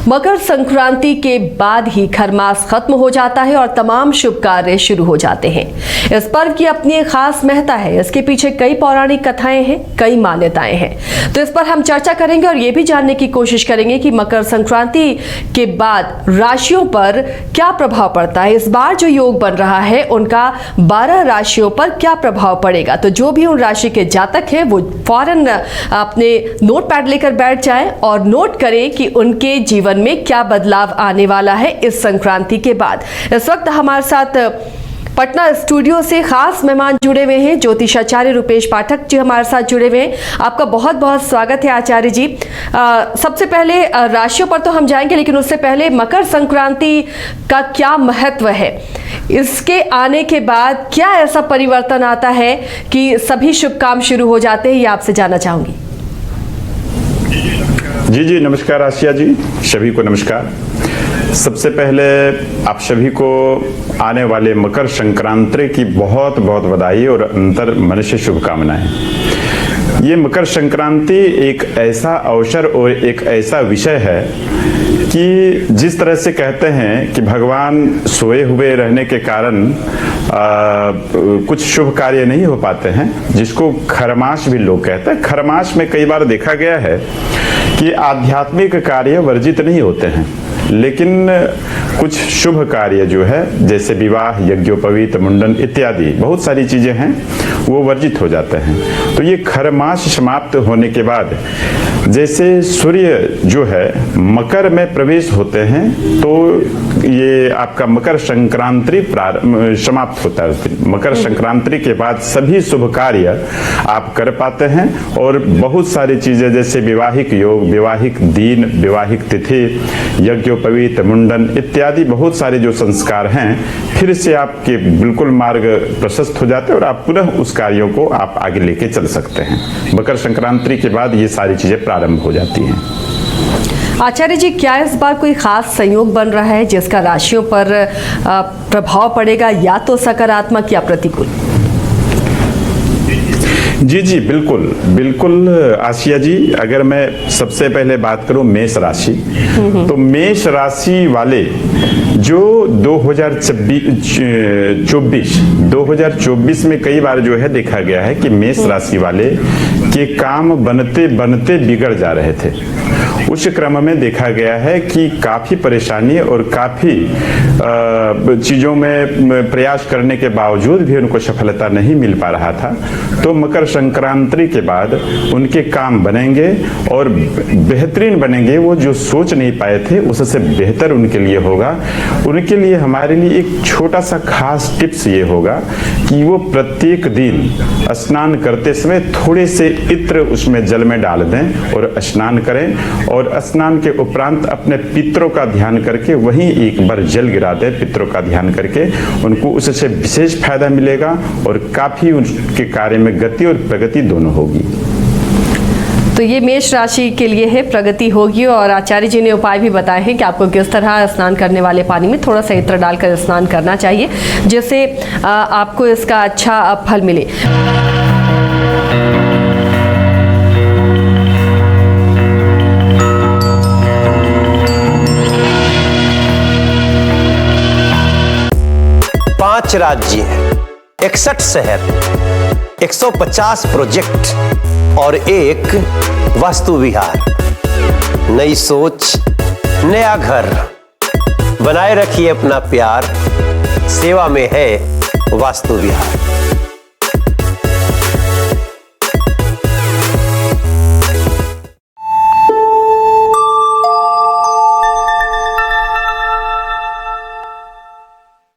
मकर संक्रांति के बाद ही खरमास खत्म हो जाता है और तमाम शुभ कार्य शुरू हो जाते हैं। इस पर्व की अपनी एक खास महत्ता है। इसके पीछे कई पौराणिक कथाएं हैं, कई मान्यताएं हैं। तो इस पर हम चर्चा करेंगे और ये भी जानने की कोशिश करेंगे कि मकर संक्रांति के बाद राशियों पर क्या प्रभाव पड़ता है। इस बार जो योग बन रहा है उनका 12 राशियों पर क्या प्रभाव पड़ेगा। तो जो भी उन राशि के जातक हैं वो फौरन अपने नोट पैड लेकर बैठ जाएं और नोट करें कि उनके जीवन में क्या बदलाव आने वाला है इस संक्रांति के बाद। इस वक्त हमारे साथ पटना स्टूडियो से खास मेहमान जुड़े हुए हैं। ज्योतिषाचार्य रुपेश पाठक जी हमारे साथ जुड़े हुए हैं। आपका बहुत बहुत स्वागत है आचार्य जी। सबसे पहले राशियों पर तो हम जाएंगे, लेकिन उससे पहले मकर संक्रांति का क्या महत्व है, इसके आने के बाद क्या ऐसा परिवर्तन आता है कि सभी शुभ काम शुरू हो जाते हैं, ये आपसे जानना चाहूंगी। जी नमस्कार आसिया जी, सभी को नमस्कार। सबसे पहले आप सभी को आने वाले मकर संक्रांति की बहुत बहुत बधाई और अंतर मन से शुभकामनाएं। ये मकर संक्रांति एक ऐसा अवसर और एक ऐसा विषय है कि जिस तरह से कहते हैं कि भगवान सोए हुए रहने के कारण कुछ शुभ कार्य नहीं हो पाते हैं, जिसको खरमास भी लोग कहते हैं। खरमास में कई बार देखा गया है कि आध्यात्मिक कार्य वर्जित नहीं होते हैं, लेकिन कुछ शुभ कार्य जो है जैसे विवाह, यज्ञोपवीत, मुंडन इत्यादि बहुत सारी चीजें हैं वो वर्जित हो जाते हैं। तो ये खरमास समाप्त होने के बाद जैसे सूर्य जो है मकर में प्रवेश होते हैं तो ये आपका मकर संक्रांति समाप्त होता है उस दिन। मकर संक्रांति के बाद सभी शुभ कार्य आप कर पाते हैं और बहुत सारी चीजें जैसे विवाहिक योग, विवाहिक दिन, विवाहिक तिथि, यज्ञोपवीत, मुंडन इत्यादि बहुत सारे जो संस्कार हैं फिर से आपके बिल्कुल मार्ग प्रशस्त हो जाते हैं और आप पुनः उस कार्यों को आप आगे लेके चल सकते हैं। मकर संक्रांति के बाद ये सारी चीजें प्रारंभ हो जाती हैं। आचार्य जी, क्या इस बार कोई खास संयोग बन रहा है जिसका राशियों पर प्रभाव पड़ेगा, या तो सकारात्मक या प्रतिकूल? जी बिल्कुल आसिया जी। अगर मैं सबसे पहले बात करूं मेष राशि, तो मेष राशि वाले जो 2024 में कई बार जो है देखा गया है कि मेष राशि वाले के काम बनते बनते बिगड़ जा रहे थे। उस क्रम में देखा गया है कि काफी परेशानी और काफी चीजों में प्रयास करने के बावजूद भी उनको सफलता नहीं मिल पा रहा था। तो मकर संक्रांति के बाद उनके काम बनेंगे और बेहतरीन बनेंगे। वो जो सोच नहीं पाए थे उससे बेहतर उनके लिए होगा। उनके लिए हमारे लिए एक छोटा सा खास टिप्स ये होगा कि वो प्रत्येक दिन स्नान करते समय थोड़े से इत्र उसमें जल में डाल दें और स्नान करें, और स्नान के उपरांत अपने पितरों का ध्यान करके वहीं एक बार जल गिरा दें। पितरों का ध्यान करके उनको उससे विशेष फायदा मिलेगा और काफी उनके कार्य में गति और प्रगति दोनों होगी। तो ये मेष राशि के लिए है, प्रगति होगी। और आचार्य जी ने उपाय भी बताए हैं कि आपको किस तरह स्नान करने वाले पानी में थोड़ा सा इत्र डालकर स्नान करना चाहिए, जिससे आपको इसका अच्छा फल मिले। पांच राज्य, 61 शहर, 150 प्रोजेक्ट और एक वास्तु विहार। नई सोच, नया घर। बनाए रखिए अपना प्यार, सेवा में है वास्तु विहार।